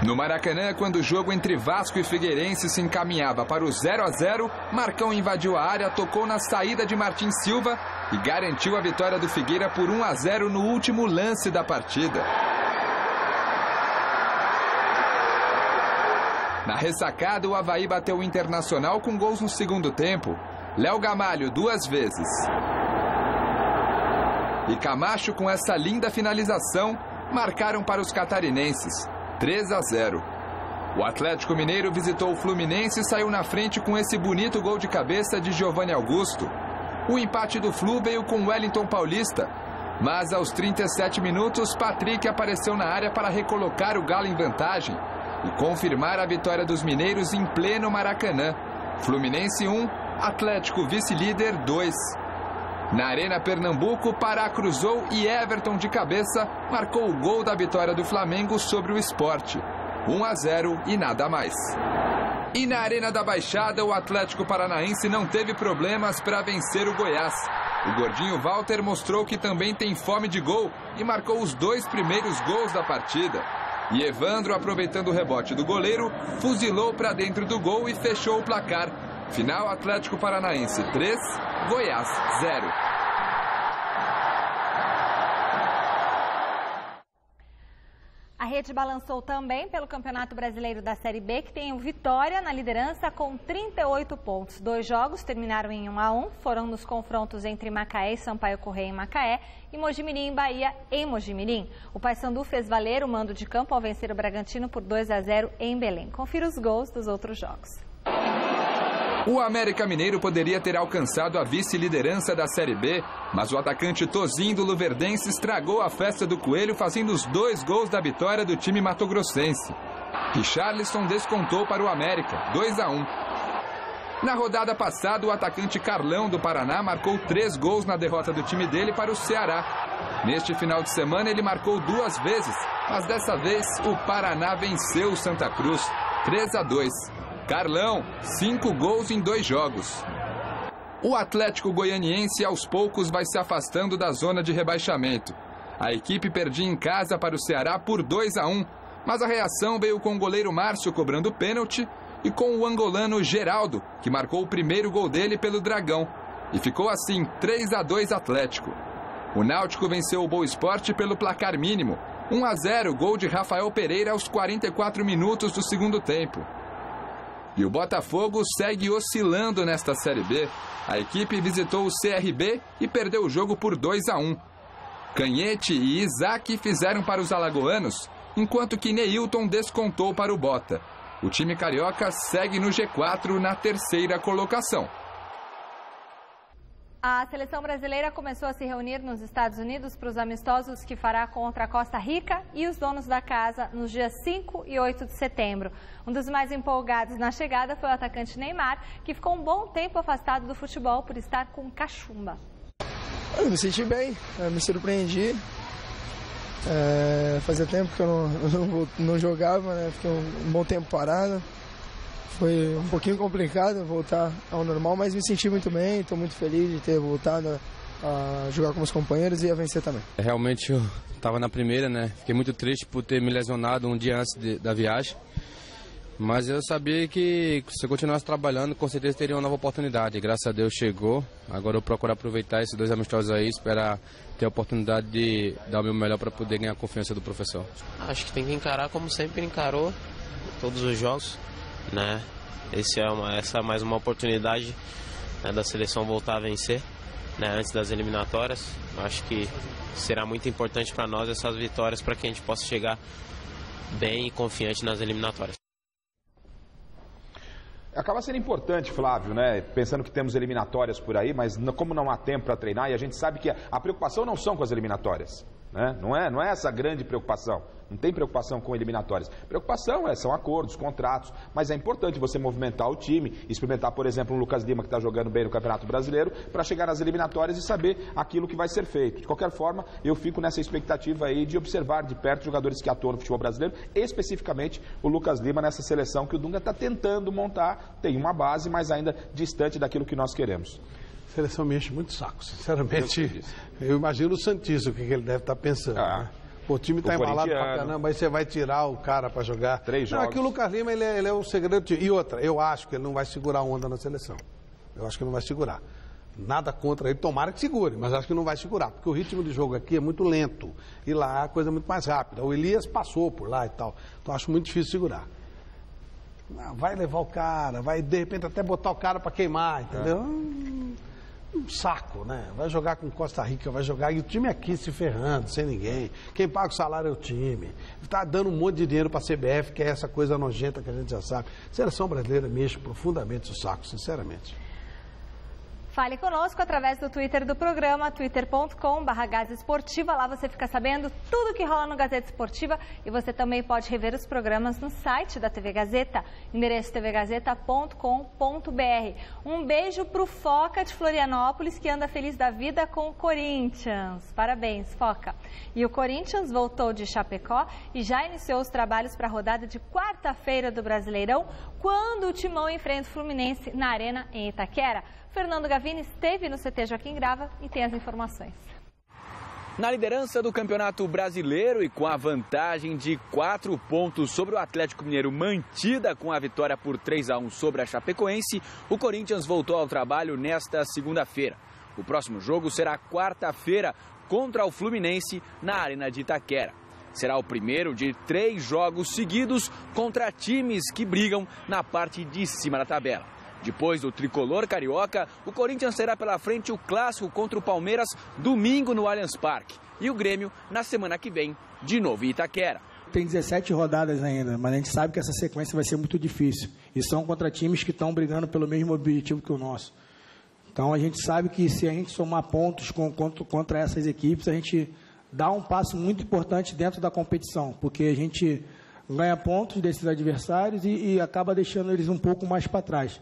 No Maracanã, quando o jogo entre Vasco e Figueirense se encaminhava para o 0-0, Marcão invadiu a área, tocou na saída de Martin Silva e garantiu a vitória do Figueira por 1-0 no último lance da partida. Na ressacada, o Avaí bateu o Internacional com gols no segundo tempo. Léo Gamalho 2 vezes. E Camacho, com essa linda finalização, marcaram para os catarinenses. 3-0. O Atlético Mineiro visitou o Fluminense e saiu na frente com esse bonito gol de cabeça de Giovanni Augusto. O empate do Flu veio com Wellington Paulista, mas aos 37 minutos, Patrick apareceu na área para recolocar o Galo em vantagem e confirmar a vitória dos mineiros em pleno Maracanã. Fluminense 1, Atlético vice-líder 2. Na Arena Pernambuco, Pará cruzou e Everton de cabeça marcou o gol da vitória do Flamengo sobre o Sport. 1-0 e nada mais. E na Arena da Baixada, o Atlético Paranaense não teve problemas para vencer o Goiás. O gordinho Walter mostrou que também tem fome de gol e marcou os 2 primeiros gols da partida. E Evandro, aproveitando o rebote do goleiro, fuzilou para dentro do gol e fechou o placar. Final Atlético Paranaense 3, Goiás 0. A rede balançou também pelo Campeonato Brasileiro da Série B, que tem o Vitória na liderança com 38 pontos. 2 jogos terminaram em 1-1, foram nos confrontos entre Macaé e Sampaio Corrêa em Macaé e Mojimirim em Bahia em Mojimirim. O Paysandu fez valer o mando de campo ao vencer o Bragantino por 2-0 em Belém. Confira os gols dos outros jogos. O América Mineiro poderia ter alcançado a vice-liderança da Série B, mas o atacante Tozinho do Luverdense estragou a festa do Coelho fazendo os 2 gols da vitória do time matogrossense. Richarlison descontou para o América, 2-1. Na rodada passada, o atacante Carlão do Paraná marcou 3 gols na derrota do time dele para o Ceará. Neste final de semana ele marcou 2 vezes, mas dessa vez o Paraná venceu o Santa Cruz, 3-2. Carlão, 5 gols em 2 jogos. O Atlético Goianiense aos poucos vai se afastando da zona de rebaixamento. A equipe perdia em casa para o Ceará por 2-1, mas a reação veio com o goleiro Márcio cobrando pênalti e com o angolano Geraldo, que marcou o primeiro gol dele pelo Dragão. E ficou assim, 3-2 Atlético. O Náutico venceu o Boa Esporte pelo placar mínimo, 1-0, gol de Rafael Pereira aos 44 minutos do segundo tempo. E o Botafogo segue oscilando nesta Série B. A equipe visitou o CRB e perdeu o jogo por 2-1. Canhete e Isaac fizeram para os alagoanos, enquanto que Neilton descontou para o Bota. O time carioca segue no G4 na 3ª colocação. A seleção brasileira começou a se reunir nos Estados Unidos para os amistosos que fará contra a Costa Rica e os donos da casa nos dias 5 e 8 de setembro. Um dos mais empolgados na chegada foi o atacante Neymar, que ficou um bom tempo afastado do futebol por estar com cachumba. Eu me senti bem, me surpreendi. Fazia tempo que eu não jogava, né? Fiquei um bom tempo parado. Foi um pouquinho complicado voltar ao normal, mas me senti muito bem, estou muito feliz de ter voltado a jogar com os companheiros e a vencer também. Realmente eu estava na primeira, né? Fiquei muito triste por ter me lesionado um dia antes da viagem, mas eu sabia que se eu continuasse trabalhando, com certeza teria uma nova oportunidade. Graças a Deus chegou, agora eu procuro aproveitar esses 2 amistosos aí, esperar ter a oportunidade de dar o meu melhor para poder ganhar a confiança do professor. Acho que tem que encarar como sempre encarou todos os jogos, né? essa é mais uma oportunidade, né, da seleção voltar a vencer, né, antes das eliminatórias. Eu acho que será muito importante para nós essas vitórias para que a gente possa chegar bem e confiante nas eliminatórias. Acaba sendo importante, Flávio, né? Pensando que temos eliminatórias por aí, mas como não há tempo para treinar, e a gente sabe que a preocupação não são com as eliminatórias, né? Não é essa a grande preocupação. Não tem preocupação com eliminatórias. Preocupação são acordos, contratos, mas é importante você movimentar o time, experimentar, por exemplo, um Lucas Lima que está jogando bem no Campeonato Brasileiro, para chegar nas eliminatórias e saber aquilo que vai ser feito. De qualquer forma, eu fico nessa expectativa aí de observar de perto jogadores que atuam no futebol brasileiro, especificamente o Lucas Lima nessa seleção que o Dunga está tentando montar. Tem uma base, mas ainda distante daquilo que nós queremos. A seleção me enche muito saco, sinceramente. Eu imagino o Santista, o que ele deve estar pensando. Né? O time está embalado pra caramba, aí você vai tirar o cara para jogar. 3 jogos. Não, é que o Lucas Lima, ele é o segredo do time. E outra, eu acho que ele não vai segurar a onda na seleção. Eu acho que não vai segurar. Nada contra ele, tomara que segure, mas acho que não vai segurar, porque o ritmo de jogo aqui é muito lento. E lá a coisa é muito mais rápida. O Elias passou por lá e tal. Então acho muito difícil segurar. Vai levar o cara, vai de repente até botar o cara para queimar, entendeu? Um saco, né? Vai jogar com Costa Rica, vai jogar, e o time aqui se ferrando, sem ninguém. Quem paga o salário é o time. Está dando um monte de dinheiro para a CBF, que é essa coisa nojenta que a gente já sabe. A seleção brasileira mexe profundamente o saco, sinceramente. Fale conosco através do Twitter do programa, twitter.com/Gazeta-Esportiva. Lá você fica sabendo tudo que rola no Gazeta Esportiva e você também pode rever os programas no site da TV Gazeta, endereço tvgazeta.com.br. Um beijo pro Foca de Florianópolis, que anda feliz da vida com o Corinthians. Parabéns, Foca. E o Corinthians voltou de Chapecó e já iniciou os trabalhos para a rodada de quarta-feira do Brasileirão, quando o Timão enfrenta o Fluminense na Arena em Itaquera. Fernando Gavini esteve no CT Joaquim Grava e tem as informações. Na liderança do Campeonato Brasileiro e com a vantagem de 4 pontos sobre o Atlético Mineiro, mantida com a vitória por 3-1 sobre a Chapecoense, o Corinthians voltou ao trabalho nesta segunda-feira. O próximo jogo será quarta-feira contra o Fluminense na Arena de Itaquera. Será o primeiro de 3 jogos seguidos contra times que brigam na parte de cima da tabela. Depois do tricolor carioca, o Corinthians terá pela frente o clássico contra o Palmeiras domingo no Allianz Parque. E o Grêmio na semana que vem, de novo em Itaquera. Tem 17 rodadas ainda, mas a gente sabe que essa sequência vai ser muito difícil. E são contra times que estão brigando pelo mesmo objetivo que o nosso. Então a gente sabe que se a gente somar pontos contra essas equipes, a gente dá um passo muito importante dentro da competição. Porque a gente ganha pontos desses adversários e acaba deixando eles um pouco mais para trás.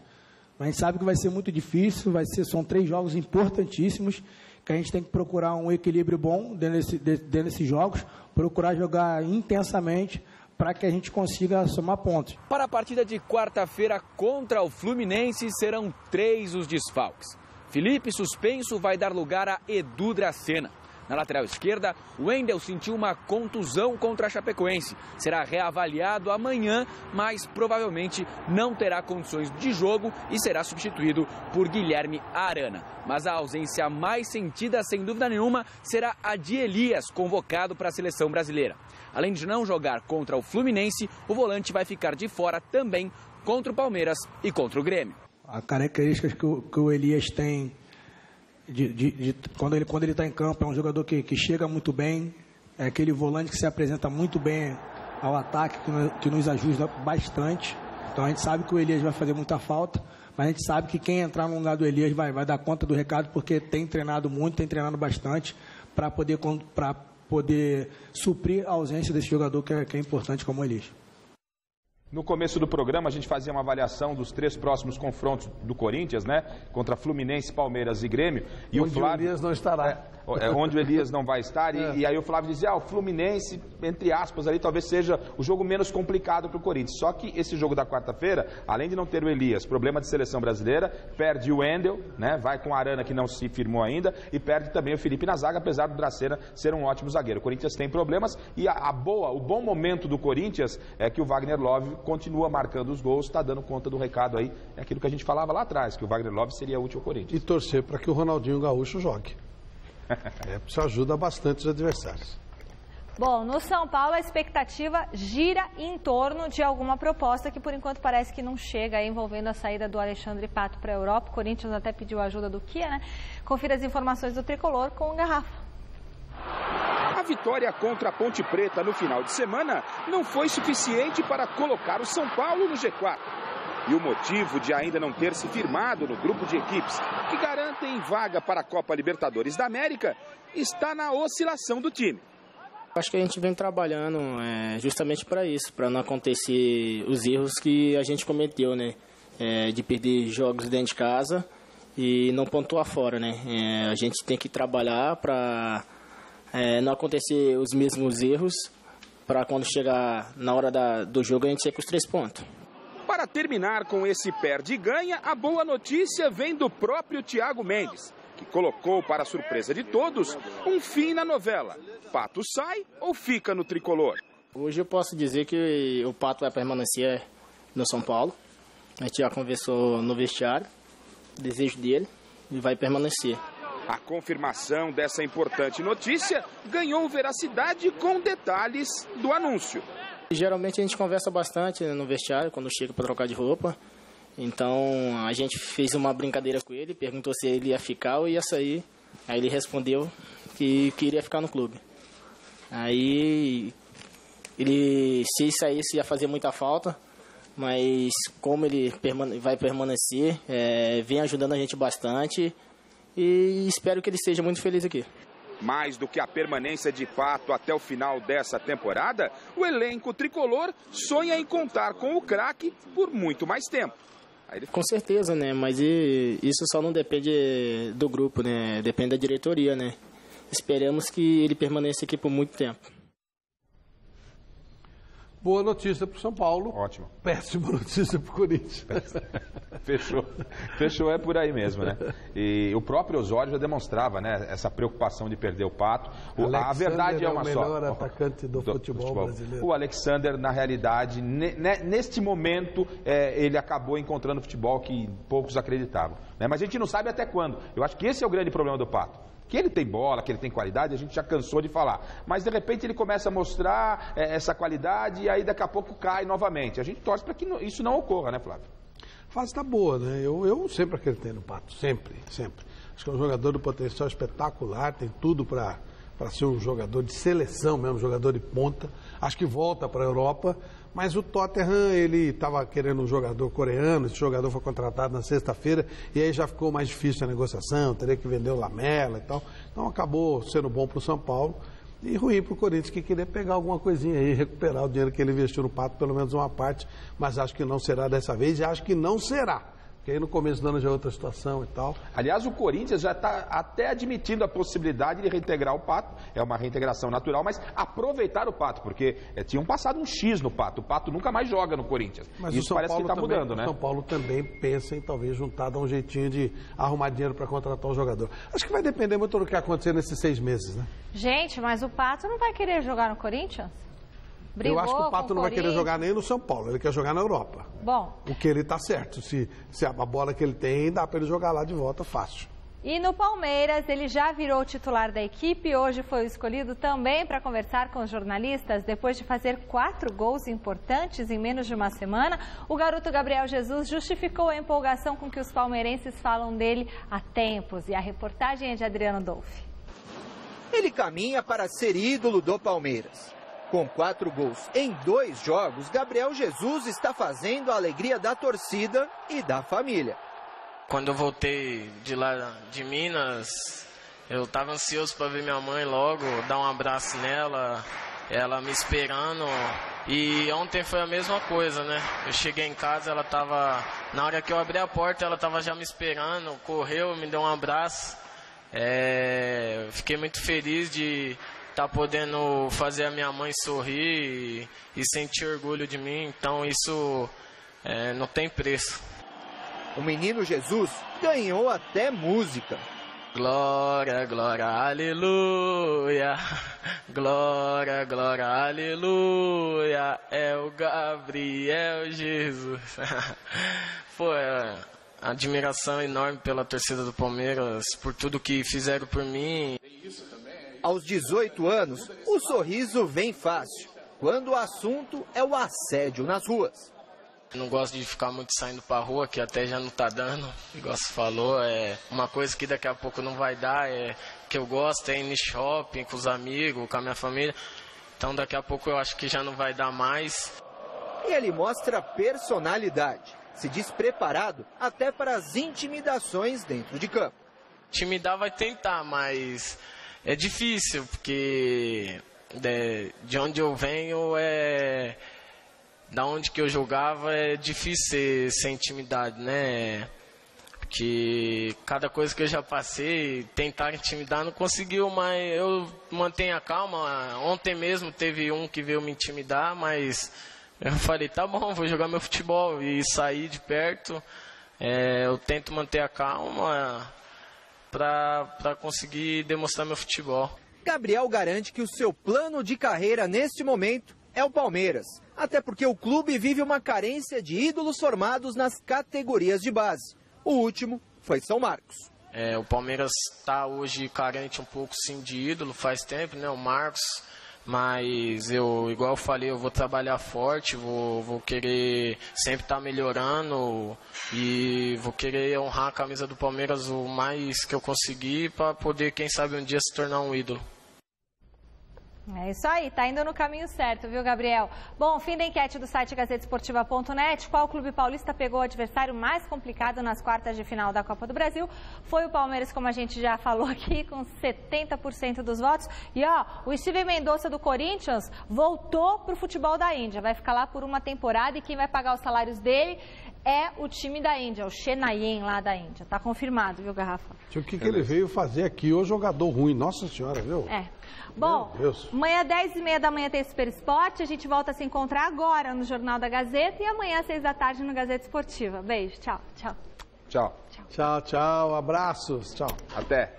Mas a gente sabe que vai ser muito difícil, são 3 jogos importantíssimos, que a gente tem que procurar um equilíbrio bom dentro desses jogos, procurar jogar intensamente para que a gente consiga somar pontos. Para a partida de quarta-feira contra o Fluminense, serão 3 os desfalques. Felipe, suspenso, vai dar lugar a Edu Dracena. Na lateral esquerda, o Wendel sentiu uma contusão contra a Chapecoense. Será reavaliado amanhã, mas provavelmente não terá condições de jogo e será substituído por Guilherme Arana. Mas a ausência mais sentida, sem dúvida nenhuma, será a de Elias, convocado para a seleção brasileira. Além de não jogar contra o Fluminense, o volante vai ficar de fora também contra o Palmeiras e contra o Grêmio. A característica que o Elias tem... quando ele está em campo, é um jogador que chega muito bem, é aquele volante que se apresenta muito bem ao ataque, que nos ajuda bastante. Então a gente sabe que o Elias vai fazer muita falta, mas a gente sabe que quem entrar no lugar do Elias vai dar conta do recado, porque tem treinado muito, tem treinado bastante para poder suprir a ausência desse jogador que é importante como o Elias. No começo do programa, a gente fazia uma avaliação dos 3 próximos confrontos do Corinthians, né? Contra Fluminense, Palmeiras e Grêmio. E onde o Elias não estará. Onde o Elias não vai estar. E aí o Flávio dizia, o Fluminense, entre aspas, ali talvez seja o jogo menos complicado para o Corinthians. Só que esse jogo da quarta-feira, além de não ter o Elias, problema de seleção brasileira, perde o Wendel, né? Vai com a Arana, que não se firmou ainda, e perde também o Felipe na zaga, apesar do Dracena ser um ótimo zagueiro. O Corinthians tem problemas e o bom momento do Corinthians é que o Wagner Love continua marcando os gols, está dando conta do recado aí, é aquilo que a gente falava lá atrás, que o Wagner Love seria útil ao Corinthians. E torcer para que o Ronaldinho Gaúcho jogue. Isso ajuda bastante os adversários. Bom, no São Paulo a expectativa gira em torno de alguma proposta que por enquanto parece que não chega, envolvendo a saída do Alexandre Pato para a Europa. O Corinthians até pediu a ajuda do Kia, né? Confira as informações do Tricolor com o Garrafa. A vitória contra a Ponte Preta no final de semana não foi suficiente para colocar o São Paulo no G4. E o motivo de ainda não ter se firmado no grupo de equipes que garantem vaga para a Copa Libertadores da América está na oscilação do time. Acho que a gente vem trabalhando justamente para isso, para não acontecer os erros que a gente cometeu, né? De perder jogos dentro de casa e não pontuar fora, né? A gente tem que trabalhar para não acontecer os mesmos erros, para quando chegar na hora do jogo a gente ser com os 3 pontos. Para terminar com esse perde e ganha, a boa notícia vem do próprio Thiago Mendes, que colocou, para a surpresa de todos, um fim na novela. Pato sai ou fica no Tricolor? Hoje eu posso dizer que o Pato vai permanecer no São Paulo. A gente já conversou no vestiário, desejo dele, e vai permanecer. A confirmação dessa importante notícia ganhou veracidade com detalhes do anúncio. Geralmente a gente conversa bastante no vestiário, quando chega para trocar de roupa. Então a gente fez uma brincadeira com ele, perguntou se ele ia ficar ou ia sair. Aí ele respondeu que queria ficar no clube. Aí ele, se saísse, ia fazer muita falta, mas como ele vai permanecer, vem ajudando a gente bastante e espero que ele seja muito feliz aqui. Mais do que a permanência de Pato até o final dessa temporada, o elenco tricolor sonha em contar com o craque por muito mais tempo. Com certeza, né? Mas isso só não depende do grupo, né? Depende da diretoria, né? Esperamos que ele permaneça aqui por muito tempo. Boa notícia para o São Paulo. Ótimo. Péssima notícia para o Corinthians. Fechou, é por aí mesmo, né? E o próprio Osório já demonstrava, né, essa preocupação de perder o Pato. A verdade é uma só. O melhor atacante do futebol brasileiro. O Alexander, na realidade, neste momento, ele acabou encontrando futebol que poucos acreditavam. Né? Mas a gente não sabe até quando. Eu acho que esse é o grande problema do Pato. Que ele tem bola, que ele tem qualidade, a gente já cansou de falar. Mas, de repente, ele começa a mostrar essa qualidade e aí, daqui a pouco, cai novamente. A gente torce para que isso não ocorra, né, Flávio? A fase está boa, né? Eu sempre acreditei no Pato, sempre. Acho que é um jogador de potencial espetacular, tem tudo para ser um jogador de seleção mesmo, um jogador de ponta. Acho que volta para a Europa, mas o Tottenham, ele estava querendo um jogador coreano, esse jogador foi contratado na sexta-feira e aí já ficou mais difícil a negociação, teria que vender o Lamela e tal. Então acabou sendo bom para o São Paulo e ruim para o Corinthians, que queria pegar alguma coisinha aí, recuperar o dinheiro que ele investiu no Pato, pelo menos uma parte, mas acho que não será dessa vez e acho que não será. Porque aí no começo do ano já é outra situação e tal. Aliás, o Corinthians já está até admitindo a possibilidade de reintegrar o Pato. É uma reintegração natural, mas aproveitar o Pato, porque tinham passado um X no Pato. O Pato nunca mais joga no Corinthians. Mas isso parece que está mudando, né? O São Paulo também pensa em talvez juntar, dar um jeitinho de arrumar dinheiro para contratar um jogador. Acho que vai depender muito do que acontecer nesses 6 meses, né? Gente, mas o Pato não vai querer jogar no Corinthians? Brigou, eu acho que o Pato não vai querer jogar nem no São Paulo, ele quer jogar na Europa. Bom. O que ele está certo, se a bola que ele tem, dá para ele jogar lá de volta fácil. E no Palmeiras, ele já virou titular da equipe, hoje foi escolhido também para conversar com os jornalistas. Depois de fazer 4 gols importantes em menos de uma semana, o garoto Gabriel Jesus justificou a empolgação com que os palmeirenses falam dele há tempos. E a reportagem é de Adriano Dolfi. Ele caminha para ser ídolo do Palmeiras. Com 4 gols em 2 jogos, Gabriel Jesus está fazendo a alegria da torcida e da família. Quando eu voltei de lá de Minas, eu estava ansioso para ver minha mãe logo, dar um abraço nela, ela me esperando. E ontem foi a mesma coisa, né? Eu cheguei em casa, ela estava... Na hora que eu abri a porta, ela estava já me esperando, correu, me deu um abraço. Fiquei muito feliz de tá podendo fazer a minha mãe sorrir e sentir orgulho de mim, então isso não tem preço. O menino Jesus ganhou até música. Glória, glória, aleluia, glória, glória, aleluia, é o Gabriel Jesus. Foi admiração enorme pela torcida do Palmeiras, por tudo que fizeram por mim. Isso também é Aos 18 anos, o sorriso vem fácil, quando o assunto é o assédio nas ruas. Não gosto de ficar muito saindo pra rua, que até já não tá dando, igual você falou. É uma coisa que daqui a pouco não vai dar, que eu gosto, é ir no shopping com os amigos, com a minha família. Então daqui a pouco eu acho que já não vai dar mais. E ele mostra personalidade, se diz preparado até para as intimidações dentro de campo. Intimidar vai tentar, mas é difícil, porque de onde eu venho, da onde que eu jogava, é difícil ser intimidado, né? Porque cada coisa que eu já passei, tentar intimidar não conseguiu, mas eu mantenho a calma. Ontem mesmo teve um que veio me intimidar, mas eu falei, tá bom, vou jogar meu futebol e sair de perto. Eu tento manter a calma para conseguir demonstrar meu futebol. Gabriel garante que o seu plano de carreira neste momento é o Palmeiras, até porque o clube vive uma carência de ídolos formados nas categorias de base. O último foi São Marcos. O Palmeiras está hoje carente um pouco sim de ídolo, faz tempo, né? O Marcos, mas igual eu falei, eu vou trabalhar forte, vou querer sempre estar melhorando e vou querer honrar a camisa do Palmeiras o mais que eu conseguir para poder, quem sabe, um dia se tornar um ídolo. É isso aí, tá indo no caminho certo, viu, Gabriel? Bom, fim da enquete do site gazetesportiva.net. Qual clube paulista pegou o adversário mais complicado nas quartas de final da Copa do Brasil? Foi o Palmeiras, como a gente já falou aqui, com 70% dos votos. E ó, o Steven Mendonça do Corinthians voltou pro futebol da Índia. Vai ficar lá por uma temporada e quem vai pagar os salários dele é o time da Índia, o Chennai lá da Índia. Tá confirmado, viu, Garrafa? O que ele veio fazer aqui, o jogador ruim, nossa senhora, viu? Bom, amanhã 10h30 da manhã tem Super Esporte, a gente volta a se encontrar agora no Jornal da Gazeta e amanhã às 6 da tarde no Gazeta Esportiva. Beijo, tchau, tchau. Tchau. Tchau, tchau, abraços, tchau. Até.